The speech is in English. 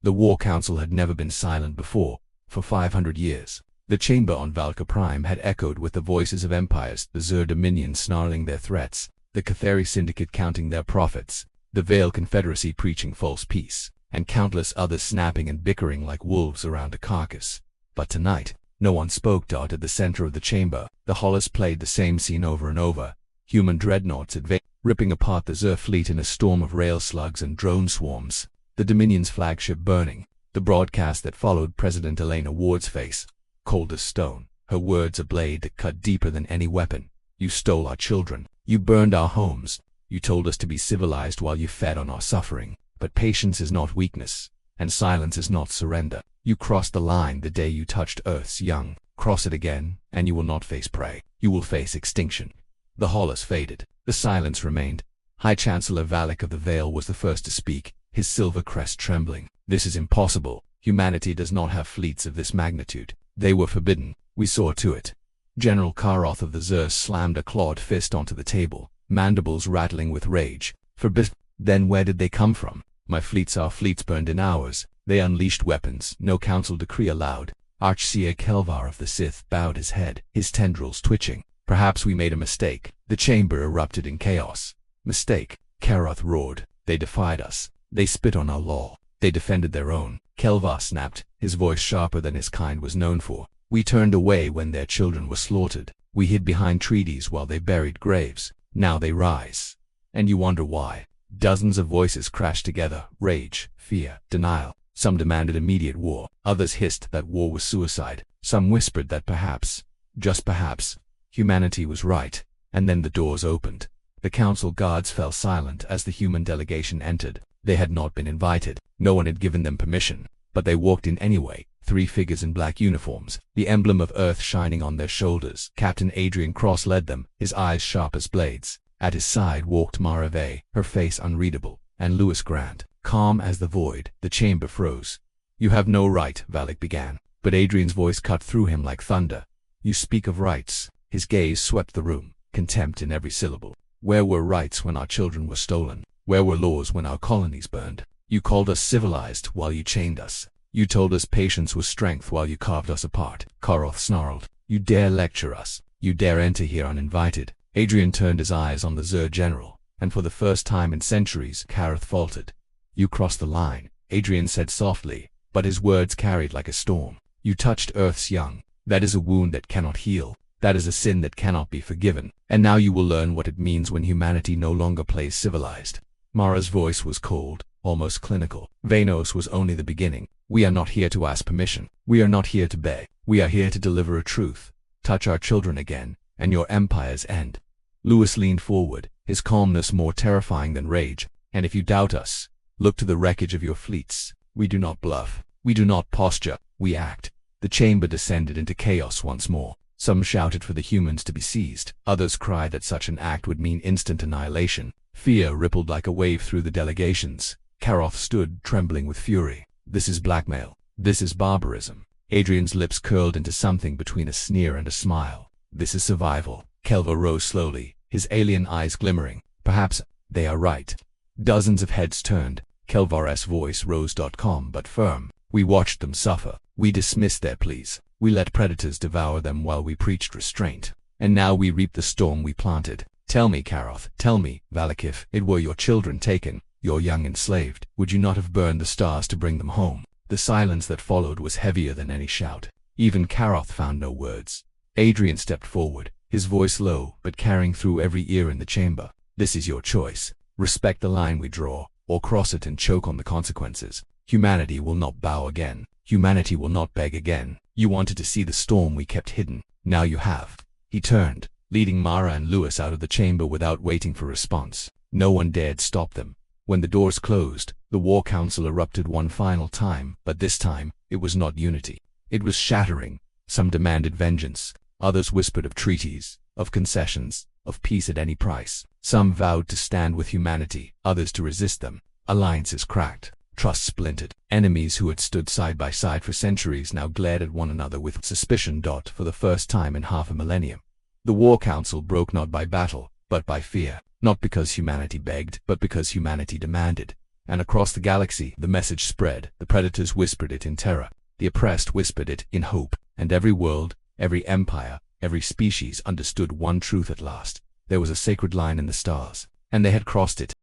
The War Council had never been silent before, for 500 years. The chamber on Valka Prime had echoed with the voices of empires, the Zur dominions snarling their threats, the Cathari syndicate counting their profits, the Veil Confederacy preaching false peace, and countless others snapping and bickering like wolves around a carcass. But tonight, no one spoke. At the center of the chamber, the Hollis played the same scene over and over. Human dreadnoughts advanced, ripping apart the Zur fleet in a storm of rail slugs and drone swarms. The Dominion's flagship burning. The broadcast that followed President Elena Ward's face, cold as stone, her words a blade that cut deeper than any weapon. You stole our children. You burned our homes. You told us to be civilized while you fed on our suffering. But patience is not weakness, and silence is not surrender. You crossed the line the day you touched Earth's young. Cross it again, and you will not face prey. You will face extinction. The Hollis faded. The silence remained. High Chancellor Valak of the Veil was the first to speak, his silver crest trembling. This is impossible. Humanity does not have fleets of this magnitude. They were forbidden. We saw to it. General Karoth of the Zur slammed a clawed fist onto the table, mandibles rattling with rage. Forbidden? Then where did they come from? My fleets, our fleets burned in hours. They unleashed weapons. No council decree allowed. Archseer Kelvar of the Sith bowed his head, his tendrils twitching. Perhaps we made a mistake. The chamber erupted in chaos. Mistake? Karoth roared. They defied us. They spit on our law. They defended their own. Kelvar snapped, his voice sharper than his kind was known for. We turned away when their children were slaughtered. We hid behind treaties while they buried graves. Now they rise. And you wonder why. Dozens of voices crashed together. Rage, fear, denial. Some demanded immediate war. Others hissed that war was suicide. Some whispered that perhaps, just perhaps, humanity was right. And then the doors opened. The council guards fell silent as the human delegation entered. They had not been invited. No one had given them permission. But they walked in anyway. 3 figures in black uniforms, the emblem of Earth shining on their shoulders. Captain Adrian Cross led them, his eyes sharp as blades. At his side walked Mara Vey, her face unreadable, and Louis Grant, calm as the void. The chamber froze. You have no right, Valak began, but Adrian's voice cut through him like thunder. You speak of rights. His gaze swept the room, contempt in every syllable. Where were rights when our children were stolen? Where were laws when our colonies burned? You called us civilized while you chained us. You told us patience was strength while you carved us apart. Karoth snarled. You dare lecture us. You dare enter here uninvited. Adrian turned his eyes on the Zur general, and for the first time in centuries, Karoth faltered. You crossed the line, Adrian said softly, but his words carried like a storm. You touched Earth's young. That is a wound that cannot heal. That is a sin that cannot be forgiven. And now you will learn what it means when humanity no longer plays civilized. Mara's voice was cold, almost clinical. Vanos was only the beginning. We are not here to ask permission. We are not here to beg. We are here to deliver a truth. Touch our children again, and your empires end. Louis leaned forward, his calmness more terrifying than rage. And if you doubt us, look to the wreckage of your fleets. We do not bluff. We do not posture. We act. The chamber descended into chaos once more. Some shouted for the humans to be seized. Others cried that such an act would mean instant annihilation. Fear rippled like a wave through the delegations. Karoth stood, trembling with fury. This is blackmail. This is barbarism. Adrian's lips curled into something between a sneer and a smile. This is survival. Kelvar rose slowly, his alien eyes glimmering. Perhaps they are right. Dozens of heads turned. Kelvar's voice rose calm but firm. We watched them suffer. We dismissed their pleas. We let predators devour them while we preached restraint. And now we reap the storm we planted. Tell me, Karoth, tell me, Valak, if it were your children taken, your young enslaved, would you not have burned the stars to bring them home? The silence that followed was heavier than any shout. Even Karoth found no words. Adrian stepped forward, his voice low but carrying through every ear in the chamber. This is your choice. Respect the line we draw, or cross it and choke on the consequences. Humanity will not bow again. Humanity will not beg again. You wanted to see the storm we kept hidden. Now you have. He turned, leading Mara and Louis out of the chamber without waiting for response. No one dared stop them. When the doors closed, the War Council erupted one final time, but this time, it was not unity. It was shattering. Some demanded vengeance. Others whispered of treaties, of concessions, of peace at any price. Some vowed to stand with humanity, others to resist them. Alliances cracked. Trust splintered. Enemies who had stood side by side for centuries now glared at one another with suspicion. For the first time in half a millennium. The War Council broke not by battle, but by fear. Not because humanity begged, but because humanity demanded. And across the galaxy, the message spread. The predators whispered it in terror. The oppressed whispered it in hope. And every world, every empire, every species understood one truth at last. There was a sacred line in the stars, and they had crossed it.